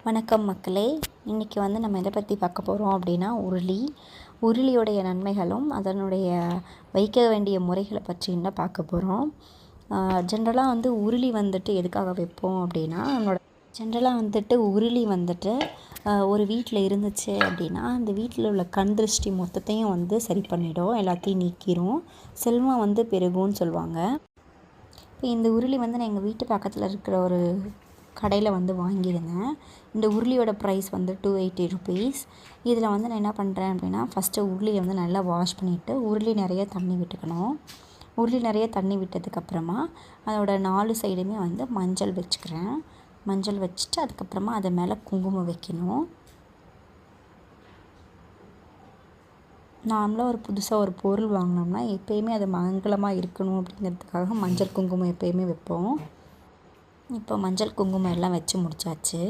வணக்கம் மக்களே. இன்றைக்கி நம்ம எதை பற்றி பார்க்க போகிறோம் அப்படின்னா உருளியோடைய நன்மைகளும் அதனுடைய வைக்க வேண்டிய முறைகளை பற்றியும் தான் பார்க்க போகிறோம். ஜென்ரலாக உருளி எதுக்காக வைப்போம் அப்படின்னா உருளி ஒரு வீட்டில் இருந்துச்சு அப்படின்னா அந்த வீட்டில் உள்ள கண் திருஷ்டி மொத்தத்தையும் சரி பண்ணிடும், எல்லாத்தையும் நீக்கிரும், செல்வம் பெருகும்னு சொல்லுவாங்க. இப்போ இந்த உருளி நான் எங்கள் வீட்டு பக்கத்தில் இருக்கிற ஒரு கடையில் வாங்கியிருந்தேன். இந்த உருளியோட ப்ரைஸ் 280 ருபீஸ். இதில் நான் என்ன பண்ணுறேன் அப்படின்னா, ஃபஸ்ட்டு உருளியை நல்லா வாஷ் பண்ணிவிட்டு உருளி நிறைய தண்ணி விட்டுக்கணும். உருளி நிறைய தண்ணி விட்டதுக்கப்புறமா அதோட 4 சைடுமே மஞ்சள் வச்சுக்கிறேன். மஞ்சள் வச்சுட்டு அதுக்கப்புறமா அது மேலே குங்குமம் வைக்கணும். நார்மலாக புதுசாக ஒரு பொருள் வாங்கினோம்னா எப்போயுமே அது மங்களமாக இருக்கணும் அப்படிங்கிறதுக்காக மஞ்சள் குங்குமம் எப்போயுமே வைப்போம். இப்போ மஞ்சள் குங்குமம் எல்லாம் வச்சு முடித்தாச்சு.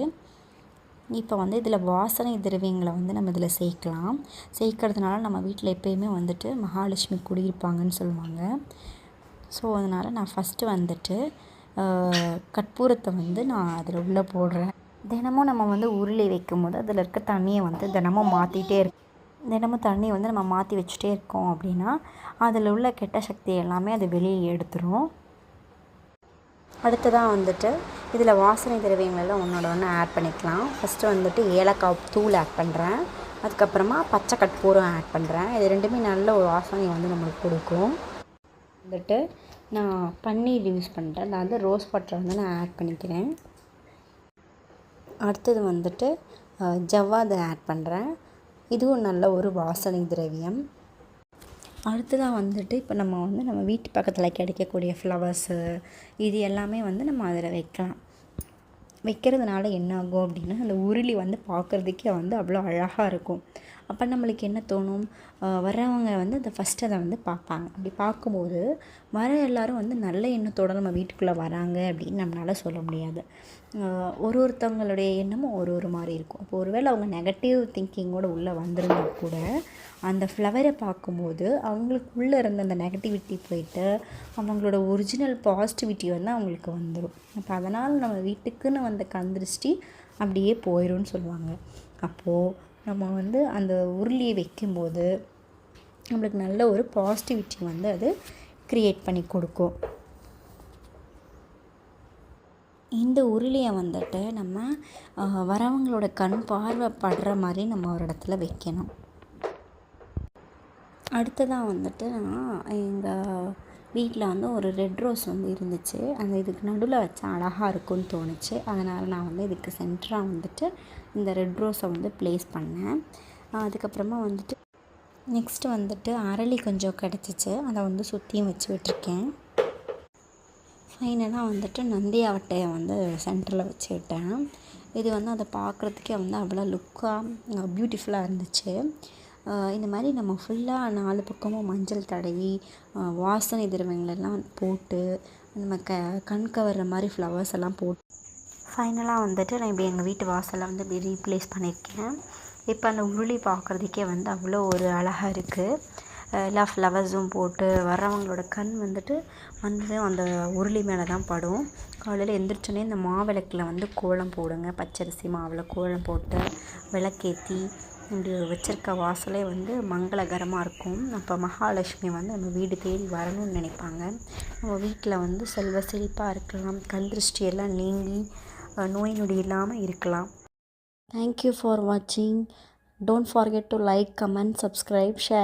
இப்போ இதில் வாசனை திரவியங்களை நம்ம இதில் சேர்க்கலாம். சேர்க்கறதுனால நம்ம வீட்டில் எப்போயுமே மகாலட்சுமி குடியிருப்பாங்கன்னு சொல்லுவாங்க. ஸோ அதனால் நான் ஃபஸ்ட்டு கற்பூரத்தை நான் அதில் உள்ளே போடுறேன். தினமும் நம்ம உருளி வைக்கும்போது அதில் இருக்க தண்ணியை தினமும் மாற்றிட்டே இருக்கும். தினமும் தண்ணியை நம்ம மாற்றி வச்சுட்டே இருக்கோம் அப்படின்னா அதில் உள்ள கெட்ட சக்தி எல்லாமே அது வெளியே எடுத்துரும். அடுத்ததாக இதில் வாசனை திரவியங்களெல்லாம் ஒன்று ஆட் பண்ணிக்கலாம். ஃபஸ்ட்டு ஏலக்காய் தூள் ஆட் பண்ணுறேன். அதுக்கப்புறமா பச்சை கற்பூரம் ஆட் பண்ணுறேன். இது ரெண்டுமே நல்ல ஒரு வாசனை நம்மளுக்கு கொடுக்கும். நான் பன்னீர் யூஸ் பண்ணுறேன். அதாவது ரோஸ் வாட்டரை நான் ஆட் பண்ணிக்கிறேன். அடுத்தது ஜவ்வாது ஆட் பண்ணுறேன். இதுவும் நல்ல ஒரு வாசனை திரவியம். அடுத்ததாக இப்போ நம்ம வீட்டு பக்கத்தில் கிடைக்கக்கூடிய ஃப்ளவர்ஸு இது எல்லாமே நம்ம அதில் வைக்கலாம். வைக்கிறதுனால என்ன ஆகும் அப்படின்னா அந்த உருளி பார்க்குறதுக்கே அவ்வளோ அழகாக இருக்கும். அப்போ நம்மளுக்கு என்ன தோணும், வர்றவங்க அதை ஃபஸ்ட்டு அதை பார்ப்பாங்க. அப்படி பார்க்கும்போது வர எல்லோரும் நல்ல எண்ணத்தோடு நம்ம வீட்டுக்குள்ளே வராங்க அப்படின்னு நம்மளால் சொல்ல முடியாது. ஒருத்தவங்களுடைய எண்ணமும் ஒரு மாதிரி இருக்கும். அப்போ ஒருவேளை அவங்க நெகட்டிவ் திங்கிங்கோடு உள்ளே வந்திருந்தா கூட அந்த ஃப்ளவரை பார்க்கும்போது அவங்களுக்குள்ளே இருந்த அந்த நெகட்டிவிட்டி போயிட்டு அவங்களோட ஒரிஜினல் பாசிட்டிவிட்டி அவங்களுக்கு வந்துடும். அப்போ அதனால் நம்ம வீட்டுக்குன்னு வந்த கண் திருஷ்டி அப்படியே போயிடும்னு சொல்லுவாங்க. அப்போது நம்ம அந்த உருளியை வைக்கும்போது நம்மளுக்கு நல்ல ஒரு பாசிட்டிவிட்டி அது க்ரியேட் பண்ணி கொடுக்கும். இந்த உருளியை நம்ம வரவங்களோட கண் பார்வை படுற மாதிரி நம்ம ஒரு இடத்துல வைக்கணும். அடுத்ததாக நான் எங்கள் வீட்டில் ஒரு ரெட் ரோஸ் இருந்துச்சு. அந்த இதுக்கு நடுவில் வச்சா அழகாக இருக்கும்னு தோணுச்சு. அதனால் நான் இதுக்கு சென்டராக இந்த ரெட் ரோஸை ப்ளேஸ் பண்ணேன். அதுக்கப்புறமா நெக்ஸ்ட்டு அரளி கொஞ்சம் கிடச்சிச்சு. அதை சுற்றியும் வச்சு விட்டுருக்கேன். ஃபைனலாக நந்தி அவட்டையை சென்டரில் வச்சு விட்டேன். இது அதை பார்க்குறதுக்கே அவ்வளோ லுக்காக பியூட்டிஃபுல்லாக இருந்துச்சு. இந்த மாதிரி நம்ம ஃபுல்லாக 4 பக்கமும் மஞ்சள் தடவி வாசனை திரவியங்களெல்லாம் போட்டு நம்ம கண் கவர்ற மாதிரி ஃப்ளவர்ஸ் எல்லாம் போட்டு ஃபைனலாக நான் இப்படி எங்கள் வீட்டு வாசலை இப்படி ரீப்ளேஸ் பண்ணியிருக்கேன். இப்போ அந்த உருளி பார்க்குறதுக்கே அவ்வளோ ஒரு அழகாக இருக்குது. எல்லா ஃப்ளவர்ஸும் போட்டு வர்றவங்களோட கண் அந்த உருளி மேலே தான் படும். காலையில் எந்திரிச்சோன்னே இந்த மாவிளக்கில் கோலம் போடுங்க. பச்சரிசி மாவில் கோலம் போட்டு விளக்கேற்றி இப்படி வச்சுருக்க வாசலே மங்களகரமாக இருக்கும். அப்போ மகாலட்சுமி நம்ம வீடு தேடி வரணும்னு நினைப்பாங்க. நம்ம வீட்டில் செல்வ செழிப்பாக இருக்கலாம், கண் திருஷ்டி எல்லாம் நீங்கி நோய் நொடி இல்லாமல் இருக்கலாம். தேங்க்யூ ஃபார் வாட்சிங். Don't forget to like, comment, subscribe, share.